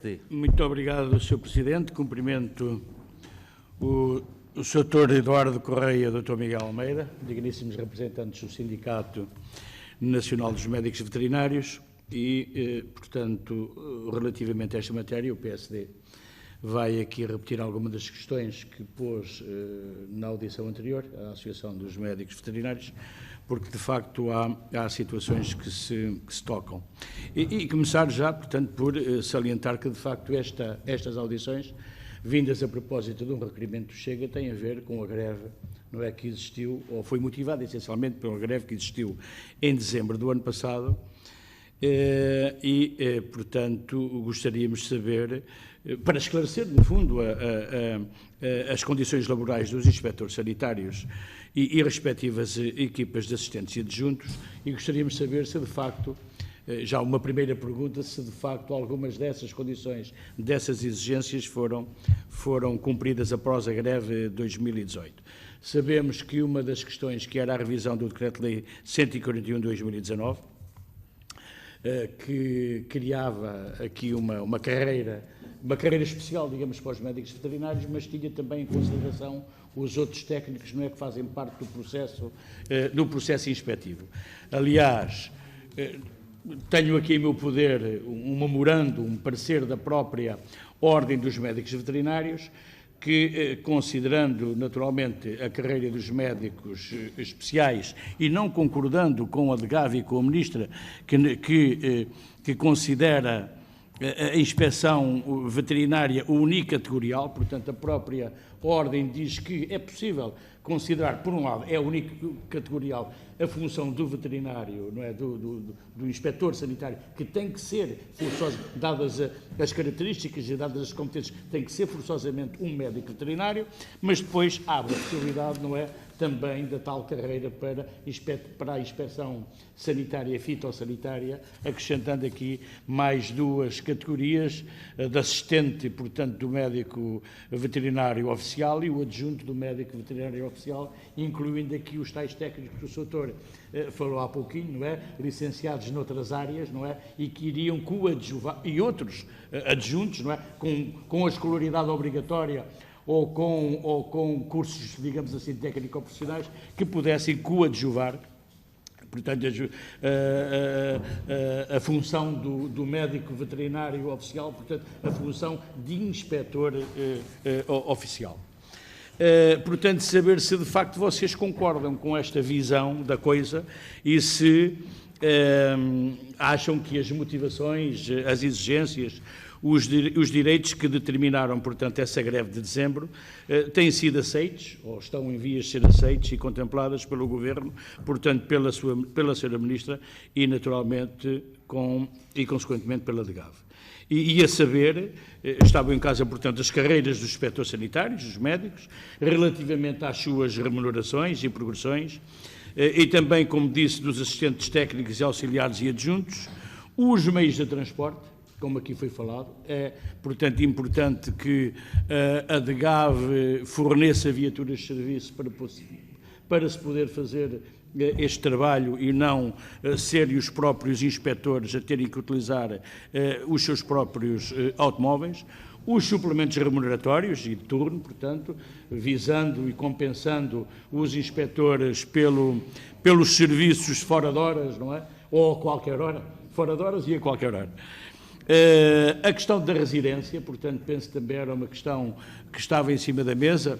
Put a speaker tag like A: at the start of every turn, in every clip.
A: Sim.
B: Muito obrigado, Sr. Presidente. Cumprimento o Sr. Dr. Eduardo Correia e o Dr. Miguel Almeida, digníssimos representantes do Sindicato Nacional dos Médicos Veterinários e, portanto, relativamente a esta matéria, o PSD vai aqui repetir algumas das questões que pôs na audição anterior à Associação dos Médicos Veterinários, porque, de facto, há situações que se tocam. E começar já, portanto, por salientar que, de facto, estas audições, vindas a propósito de um requerimento do Chega, têm a ver com a greve, não é, que existiu, ou foi motivada essencialmente pela greve que existiu em dezembro do ano passado, portanto, gostaríamos de saber, para esclarecer, no fundo, as condições laborais dos inspectores sanitários e respectivas equipas de assistentes e adjuntos, e gostaríamos de saber se, de facto, já uma primeira pergunta, se de facto algumas dessas condições, dessas exigências foram cumpridas após a greve de 2018. Sabemos que uma das questões, que era a revisão do Decreto-Lei 141 de 2019, que criava aqui uma carreira especial, digamos, para os médicos veterinários, mas tinha também em consideração os outros técnicos, não é, que fazem parte do processo inspectivo. Aliás, tenho aqui em meu poder um memorando, um parecer da própria Ordem dos Médicos Veterinários, que, considerando naturalmente a carreira dos médicos especiais e não concordando com a DGAV e com a Ministra, que considera a inspeção veterinária unicategorial, portanto a própria Ordem diz que é possível considerar, por um lado, é unicategorial a função do veterinário, não é, do inspetor sanitário, que tem que ser forçoso, dadas as características e dadas as competências, tem que ser forçosamente um médico veterinário, mas depois abre a possibilidade, não é, também da tal carreira para a inspeção sanitária e fitossanitária, acrescentando aqui mais duas categorias, de assistente, portanto, do médico veterinário oficial e o adjunto do médico veterinário oficial, incluindo aqui os tais técnicos que o Sr. Doutor falou há pouquinho, não é? Licenciados noutras áreas, não é? E que iriam coadjuvar, e outros adjuntos, não é? Com a escolaridade obrigatória ou com cursos, digamos assim, técnico-profissionais, que pudessem coadjuvar, portanto, a função do médico veterinário oficial, portanto, a função de inspetor oficial. Portanto, saber se de facto vocês concordam com esta visão da coisa e se acham que as motivações, as exigências, os direitos que determinaram, portanto, essa greve de dezembro têm sido aceitos, ou estão em vias de ser aceitos e contempladas pelo Governo, portanto, pela Sra. Ministra e, naturalmente, e consequentemente pela DGAV. E a saber, estavam em causa, portanto, as carreiras dos inspectores sanitários, dos médicos, relativamente às suas remunerações e progressões, e também, como disse, dos assistentes técnicos e auxiliares e adjuntos, os meios de transporte, como aqui foi falado. É, portanto, importante que a DGAV forneça viaturas de serviço para se poder fazer este trabalho e não serem os próprios inspectores a terem que utilizar os seus próprios automóveis. Os suplementos remuneratórios e de turno, portanto, visando e compensando os inspectores pelos serviços fora de horas, não é? Ou a qualquer hora, fora de horas e a qualquer hora. A questão da residência, portanto, penso também era uma questão que estava em cima da mesa,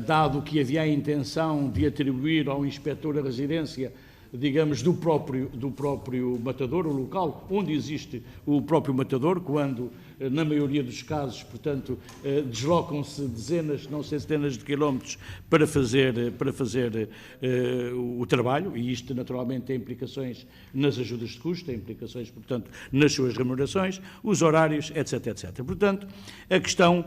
B: dado que havia a intenção de atribuir ao inspetor a residência, digamos, do próprio matador, o local onde existe o próprio matador, quando, na maioria dos casos, portanto, deslocam-se dezenas, não sei, centenas de quilómetros para fazer o trabalho, e isto naturalmente tem implicações nas ajudas de custo, tem implicações, portanto, nas suas remunerações, os horários, etc, etc. Portanto, a questão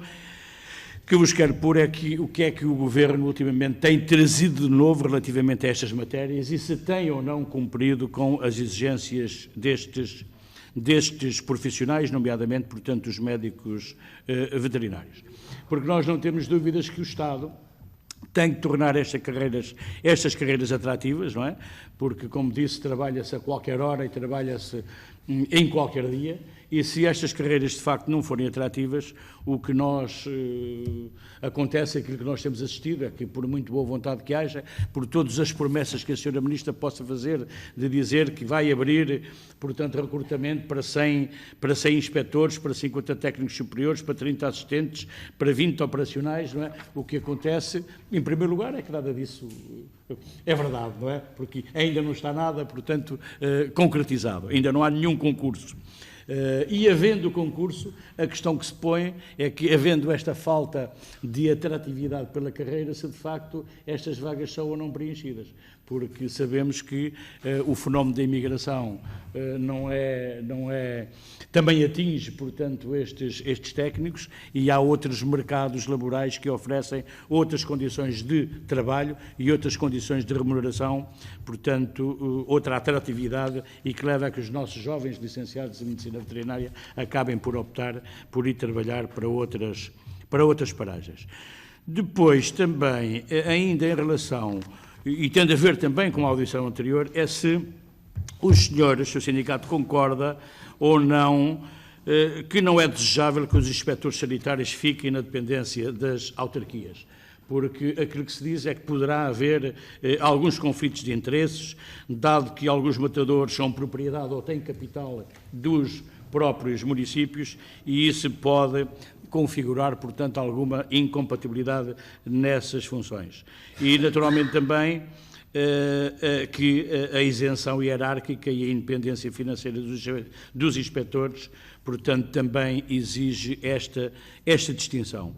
B: que vos quero pôr é que o que é que o Governo ultimamente tem trazido de novo relativamente a estas matérias e se tem ou não cumprido com as exigências destes profissionais, nomeadamente, portanto, os médicos veterinários. Porque nós não temos dúvidas que o Estado tem que tornar estas carreiras atrativas, não é? Porque, como disse, trabalha-se a qualquer hora e trabalha-se em qualquer dia, e se estas carreiras de facto não forem atrativas, o que acontece, aquilo que nós temos assistido, é que por muito boa vontade que haja, por todas as promessas que a Sra. Ministra possa fazer, de dizer que vai abrir, portanto, recrutamento para 100 inspectores, para 50 técnicos superiores, para 30 assistentes, para 20 operacionais, não é? O que acontece, em primeiro lugar, é que nada disso é verdade, não é? Porque ainda não está nada, portanto, concretizado, ainda não há nenhum concurso. E havendo concurso, a questão que se põe é que, havendo esta falta de atratividade pela carreira, se de facto estas vagas são ou não preenchidas, porque sabemos que o fenómeno da imigração também atinge, portanto, estes técnicos, e há outros mercados laborais que oferecem outras condições de trabalho e outras condições de remuneração, portanto, outra atratividade, e que leva a que os nossos jovens licenciados em Medicina Veterinária acabem por optar por ir trabalhar para outras paragens. Depois, também, ainda em relação, e tendo a ver também com a audição anterior, é se os senhores, se o sindicato concorda ou não, que não é desejável que os inspectores sanitários fiquem na dependência das autarquias, porque aquilo que se diz é que poderá haver alguns conflitos de interesses, dado que alguns matadores são propriedade ou têm capital dos próprios municípios, e isso pode configurar, portanto, alguma incompatibilidade nessas funções. E, naturalmente, também que a isenção hierárquica e a independência financeira dos inspectores, portanto, também exige esta distinção.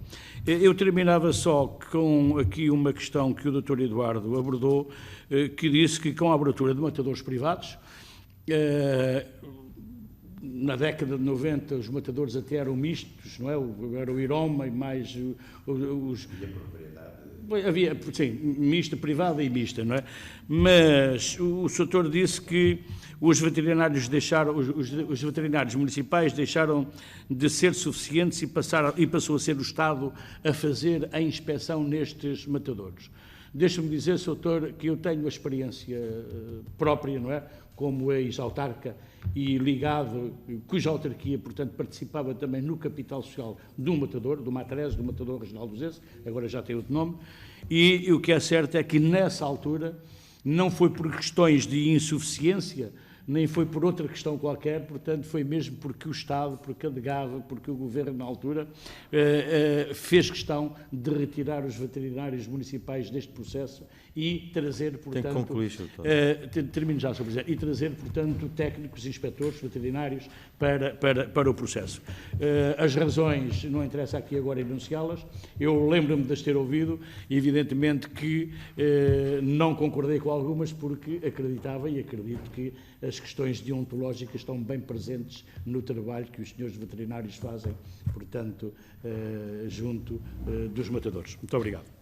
B: Eu terminava só com aqui uma questão que o Dr. Eduardo abordou, que disse que com a abertura de matadores privados, na década de 90 os matadores até eram mistos, não é? Era o IROMA e mais os... Havia, sim, mista, privada e mista, não é? Mas o Sr. disse que os veterinários os veterinários municipais deixaram de ser suficientes e passou a ser o Estado a fazer a inspeção nestes matadores. Deixa-me dizer, Sr. Doutor, que eu tenho a experiência própria, não é? Como ex-autarca e ligado, cuja autarquia, portanto, participava também no capital social do matador, do Matrese, do matador regional do Zese, agora já tem outro nome, e o que é certo é que nessa altura não foi por questões de insuficiência, nem foi por outra questão qualquer, portanto, foi mesmo porque o Estado, porque a DGAV, porque o Governo, na altura, fez questão de retirar os veterinários municipais deste processo e trazer, portanto...
A: Tem que concluir,
B: termino já, Sr. Presidente. E trazer, portanto, técnicos, inspectores, veterinários para o processo. As razões, não interessa aqui agora enunciá-las, eu lembro-me de as ter ouvido, evidentemente que não concordei com algumas, porque acreditava e acredito que as questões deontológicas estão bem presentes no trabalho que os senhores veterinários fazem, portanto, junto dos matadores. Muito obrigado.